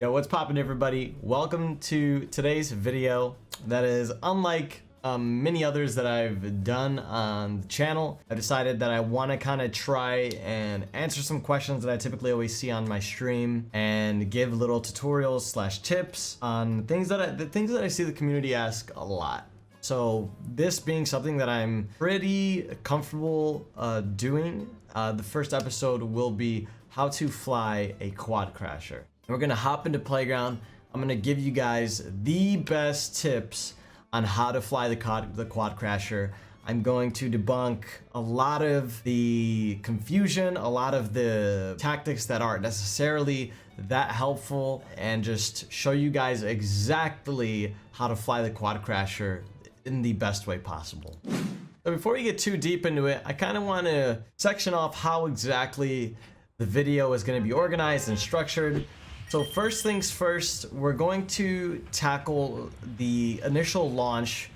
Yo, what's poppin', everybody? Welcome to today's video that is unlike many others that I've done on the channel. I decided that I want to kind of try and answer some questions that I typically always see on my stream and give little tutorials slash tips on things that I see the community ask a lot. So this being something that I'm pretty comfortable doing, the first episode will be how to fly a Quadcrasher. We're gonna hop into Playground. I'm gonna give you guys the best tips on how to fly the Quadcrasher. I'm going to debunk a lot of the confusion, a lot of the tactics that aren't necessarily that helpful, and just show you guys exactly how to fly the Quadcrasher in the best way possible. So before we get too deep into it, I kind of want to section off how exactly the video is going to be organized and structured. So first things first, we're going to tackle the initial launch,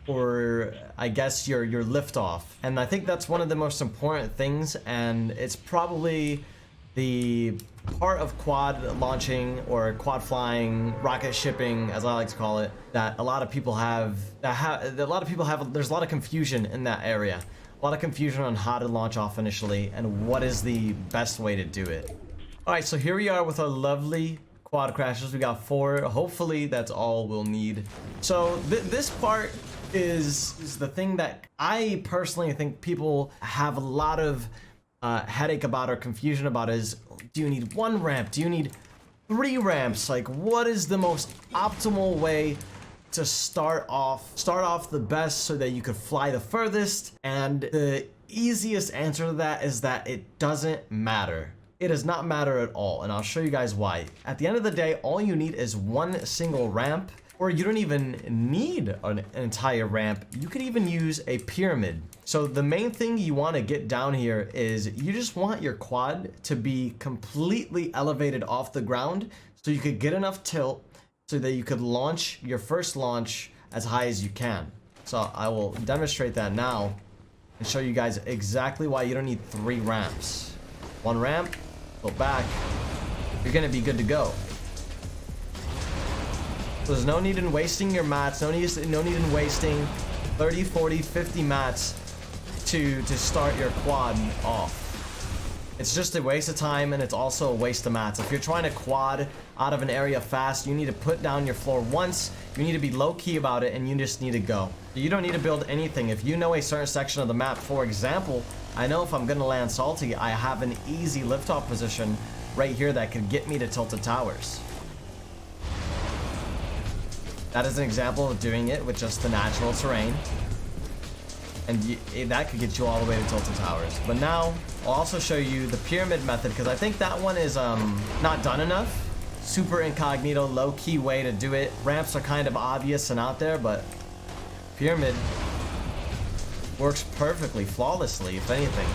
or I guess your liftoff. And I think that's one of the most important things, and it's probably the part of quad launching or quad flying, rocket shipping as I like to call it, that a lot of people have, there's a lot of confusion in that area. A lot of confusion on how to launch off initially and what is the best way to do it. Alright, so here we are with our lovely Quadcrashers. We got 4. Hopefully that's all we'll need. So this part is the thing that I personally think people have a lot of headache about or confusion about is, do you need 1 ramp? Do you need 3 ramps? Like, what is the most optimal way to start off the best so that you could fly the furthest? And the easiest answer to that is that it doesn't matter. It does not matter at all, and I'll show you guys why. At the end of the day, all you need is 1 single ramp, or you don't even need an entire ramp. You could even use a pyramid. So the main thing you want to get down here is you just want your quad to be completely elevated off the ground so you could get enough tilt so that you could launch your first launch as high as you can. So I will demonstrate that now and show you guys exactly why you don't need 3 ramps. 1 ramp, go back, you're gonna be good to go. So there's no need in wasting your mats, no need in wasting 30, 40, 50 mats to start your quad off. It's just a waste of time, and it's also a waste of mats. If you're trying to quad out of an area fast, you need to put down your floor once, you need to be low-key about it, and you just need to go. You don't need to build anything. If you know a certain section of the map, for example, I know if I'm gonna land salty, I have an easy liftoff position right here that could get me to Tilted Towers. That is an example of doing it with just the natural terrain. And that could get you all the way to Tilted Towers. But now, I'll also show you the pyramid method, because I think that one is not done enough. Super incognito, low-key way to do it. Ramps are kind of obvious and out there, but pyramid works perfectly, flawlessly, if anything.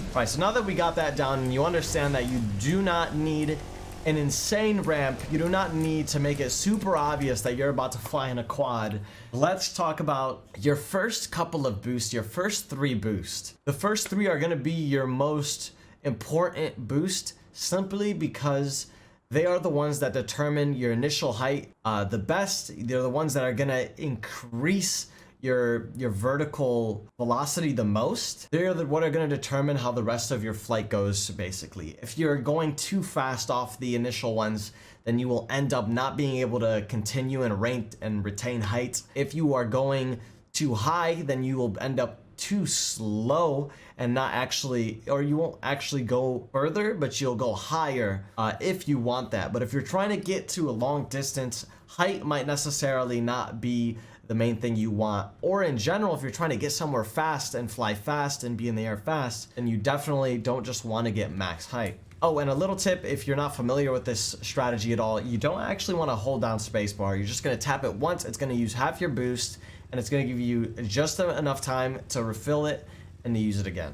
Alright, so now that we got that down and you understand that you do not need an insane ramp, you do not need to make it super obvious that you're about to fly in a quad, let's talk about your first couple of boosts, your first 3 boosts. The first 3 are going to be your most important boost, simply because they are the ones that determine your initial height the best. They're the ones that are going to increase your vertical velocity the most. They're what are going to determine how the rest of your flight goes, basically. If you're going too fast off the initial ones, then you will end up not being able to continue and retain height. If you are going too high, then you will end up too slow and not actually, or you won't actually go further, but you'll go higher if you want that. But if you're trying to get to a long distance, height might necessarily not be the main thing you want. Or in general, if you're trying to get somewhere fast and fly fast and be in the air fast, then you definitely don't just want to get max height. Oh, and a little tip, if you're not familiar with this strategy at all, you don't actually want to hold down spacebar. You're just going to tap it once, it's going to use half your boost, and it's going to give you just enough time to refill it and to use it again.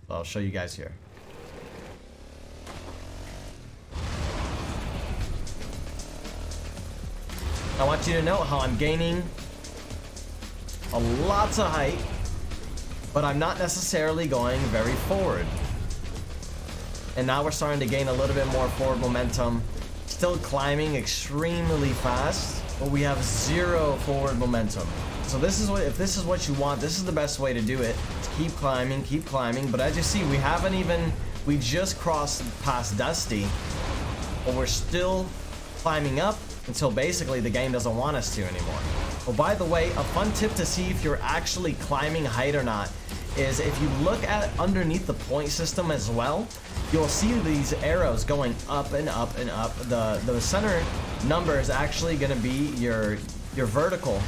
So I'll show you guys here. I want you to know how I'm gaining a lot of height, but I'm not necessarily going very forward. And now we're starting to gain a little bit more forward momentum. still climbing extremely fast, but we have zero forward momentum. So this is what, if this is what you want, this is the best way to do it. Keep climbing, keep climbing. But as you see, we just crossed past Dusty, but we're still climbing up until basically the game doesn't want us to anymore. Oh, by the way, a fun tip to see if you're actually climbing height or not is if you look at underneath the point system as well, you'll see these arrows going up and up and up. The center number is actually going to be your vertical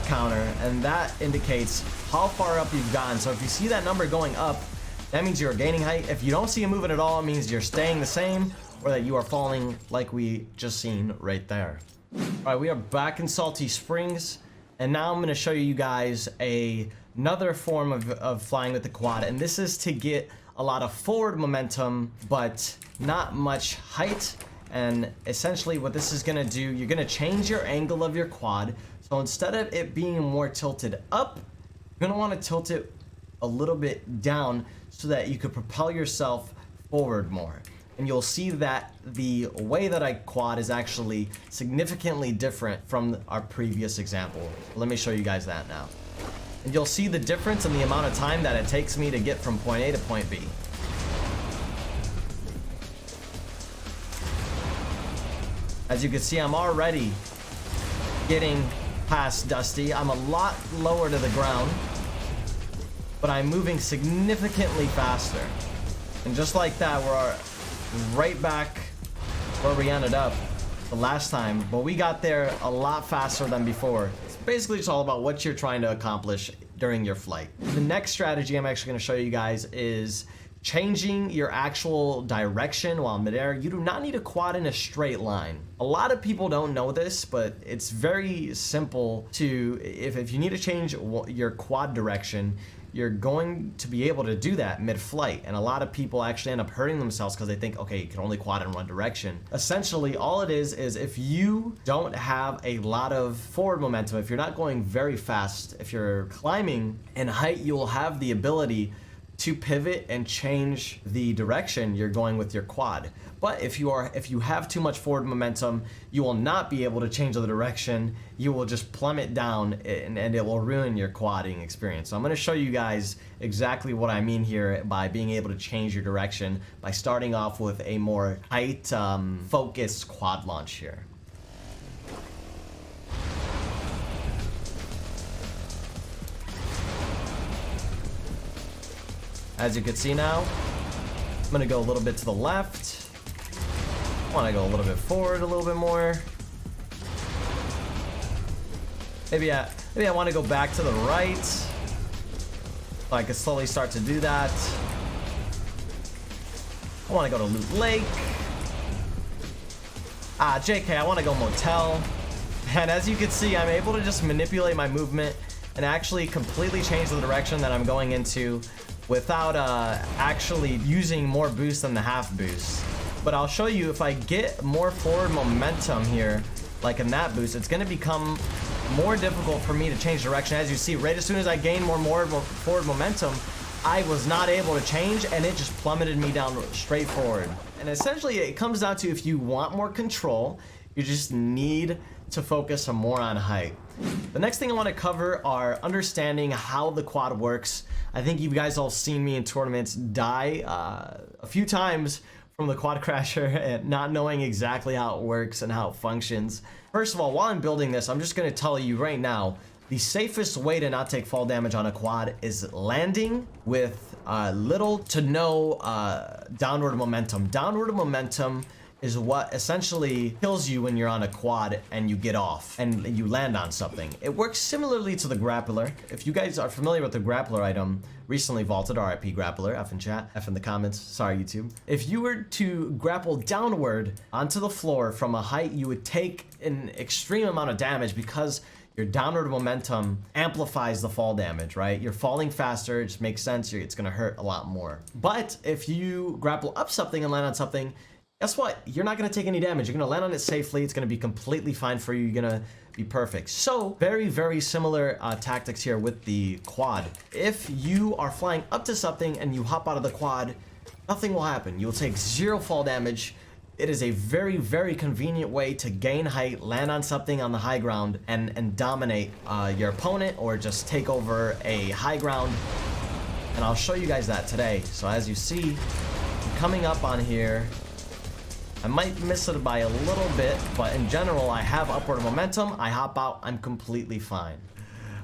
counter, and that indicates how far up you've gotten. So if you see that number going up, that means you're gaining height. If you don't see it moving at all, it means you're staying the same, or that you are falling like we just seen right there. All right, we are back in Salty Springs, and now I'm going to show you guys another form of flying with the quad, and this is to get a lot of forward momentum but not much height. And essentially what this is going to do, you're going to change your angle of your quad. So instead of it being more tilted up, you're going to want to tilt it a little bit down so that you could propel yourself forward more. And you'll see that the way that I quad is actually significantly different from our previous example. Let me show you guys that now. And you'll see the difference in the amount of time that it takes me to get from point A to point B. As you can see, I'm already getting past Dusty. I'm a lot lower to the ground, but I'm moving significantly faster. And just like that, we're right back where we ended up the last time, but we got there a lot faster than before. It's basically just all about what you're trying to accomplish during your flight. The next strategy I'm actually going to show you guys is changing your actual direction while midair. You do not need to quad in a straight line. A lot of people don't know this, but it's very simple to, if you need to change your quad direction, you're going to be able to do that mid-flight. And a lot of people actually end up hurting themselves because they think, okay, you can only quad in one direction. Essentially, all it is if you don't have a lot of forward momentum, if you're not going very fast, if you're climbing in height, you will have the ability to pivot and change the direction you're going with your quad. But if you have too much forward momentum, you will not be able to change the direction. You will just plummet down, and it will ruin your quadding experience. So I'm going to show you guys exactly what I mean here by being able to change your direction by starting off with a more height focused quad launch here. As you can see now, I'm gonna go a little bit to the left. I wanna go a little bit forward a little bit more. Maybe I wanna go back to the right, so I can slowly start to do that. I wanna go to Loot Lake. JK, I wanna go Motel. And as you can see, I'm able to just manipulate my movement and actually completely change the direction that I'm going into without actually using more boost than the half boost. But I'll show you, if I get more forward momentum here, like in that boost, it's going to become more difficult for me to change direction. As you see, right as soon as I gain more forward momentum, I was not able to change, and it just plummeted me down straight forward. And essentially, it comes down to, if you want more control, you just need to focus more on height. The next thing I want to cover are understanding how the quad works. I think you guys all seen me in tournaments die a few times from the Quadcrasher and not knowing exactly how it works and how it functions. First of all, while I'm building this, I'm just going to tell you right now, the safest way to not take fall damage on a quad is landing with little to no downward momentum. Downward momentum is what essentially kills you when you're on a quad and you get off and you land on something. It works similarly to the grappler. If you guys are familiar with the grappler item, recently vaulted, RIP grappler, F in chat, F in the comments, sorry YouTube. If you were to grapple downward onto the floor from a height, you would take an extreme amount of damage because your downward momentum amplifies the fall damage, right? You're falling faster, it just makes sense, it's gonna hurt a lot more. But if you grapple up something and land on something, guess what? You're not going to take any damage. You're going to land on it safely. It's going to be completely fine for you. You're going to be perfect. So very, very similar tactics here with the quad. If you are flying up to something and you hop out of the quad, nothing will happen. You'll take 0 fall damage. it is a very, very convenient way to gain height, land on something on the high ground, and dominate your opponent or just take over a high ground. And I'll show you guys that today. So as you see, I'm coming up on here. I might miss it by a little bit, but in general, I have upward momentum. I hop out, I'm completely fine.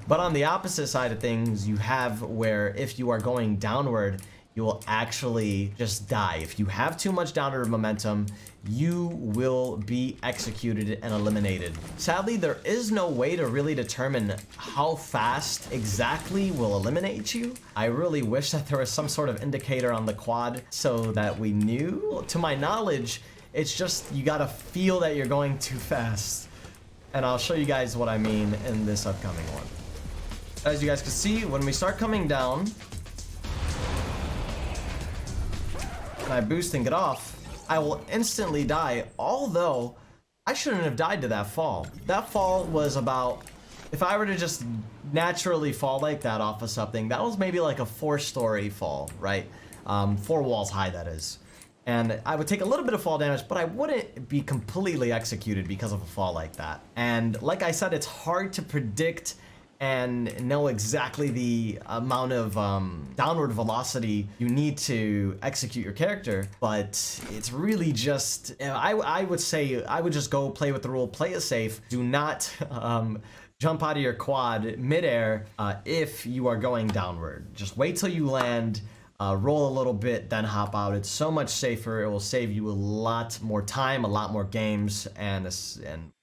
But on the opposite side of things, you have where if you are going downward, you will actually just die. If you have too much downward momentum, you will be executed and eliminated. Sadly, there is no way to really determine how fast exactly will eliminate you. I really wish that there was some sort of indicator on the quad so that we knew. To my knowledge, it's just you gotta feel that you're going too fast. And I'll show you guys what I mean in this upcoming one. As you guys can see, when we start coming down, and I boost and get off, I will instantly die, although I shouldn't have died to that fall. That fall was about, if I were to just naturally fall like that off of something, that was maybe like a 4-story fall, right? 4 walls high, that is. And I would take a little bit of fall damage, but I wouldn't be completely executed because of a fall like that. And like I said, it's hard to predict and know exactly the amount of downward velocity you need to execute your character, but it's really just, I would say, I would just go play with the rule, play it safe, do not jump out of your quad midair if you are going downward. Just wait till you land, roll a little bit, then hop out. It's so much safer. It will save you a lot more time, a lot more games, and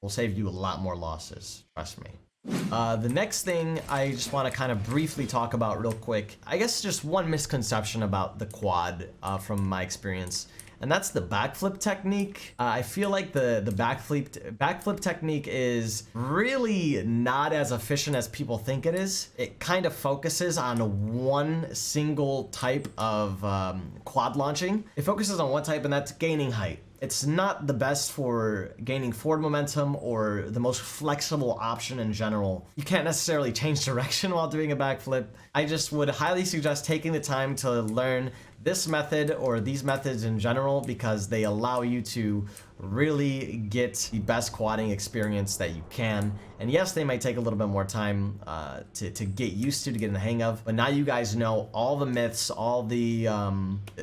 will save you a lot more losses, trust me. The next thing I just want to kind of briefly talk about real quick, I guess just one misconception about the quad from my experience, and that's the backflip technique. I feel like the backflip technique is really not as efficient as people think it is. It kind of focuses on one single type of quad launching. It focuses on one type, and that's gaining height. It's not the best for gaining forward momentum or the most flexible option in general. You can't necessarily change direction while doing a backflip. I just would highly suggest taking the time to learn this method or these methods in general, because they allow you to really get the best quadding experience that you can. And yes, they might take a little bit more time to get used to get in the hang of, but now you guys know all the myths, all the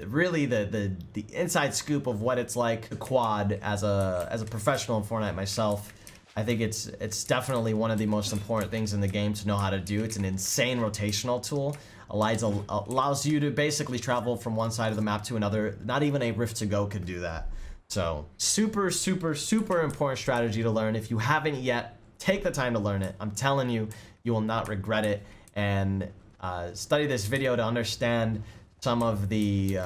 really the inside scoop of what it's like to quad as a professional in Fortnite myself. I think it's definitely one of the most important things in the game to know how to do. It's an insane rotational tool. Allows you to basically travel from one side of the map to another. Not even a Rift to Go could do that. So super, super, super important strategy to learn. If you haven't yet, take the time to learn it. I'm telling you, you will not regret it. And study this video to understand some of the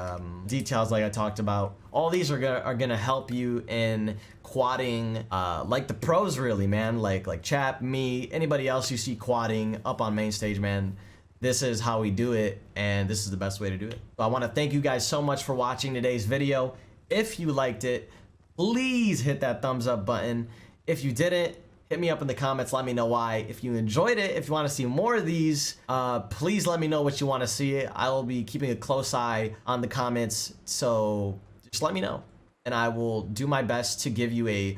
details like I talked about. All these are gonna help you in quadding like the pros, really, man. Like Chap, me, anybody else you see quadding up on main stage, man. This is how we do it, and this is the best way to do it. So I want to thank you guys so much for watching today's video. If you liked it, please hit that thumbs up button. If you didn't, hit me up in the comments, let me know why. If you enjoyed it, if you want to see more of these, please let me know what you want to see. I will be keeping a close eye on the comments, so just let me know, and I will do my best to give you a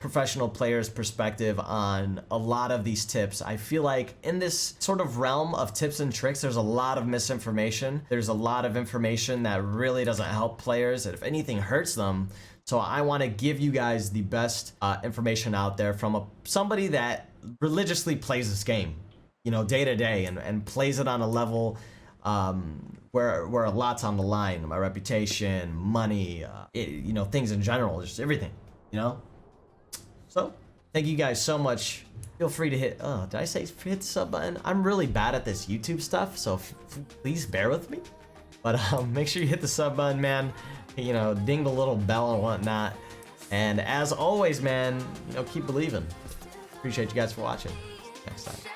professional player's perspective on a lot of these tips. I feel like in this sort of realm of tips and tricks, there's a lot of misinformation. There's a lot of information that really doesn't help players, and if anything, hurts them. So I want to give you guys the best information out there from somebody that religiously plays this game, you know, day to day, and plays it on a level where a lot's on the line. My reputation, money, you know, things in general, just everything, you know. So thank you guys so much. Feel free to hit, did I say hit the sub button? I'm really bad at this YouTube stuff, so please bear with me. But make sure you hit the sub button, man. You know, ding the little bell and whatnot. And as always, man, you know, keep believing. Appreciate you guys for watching. Next time.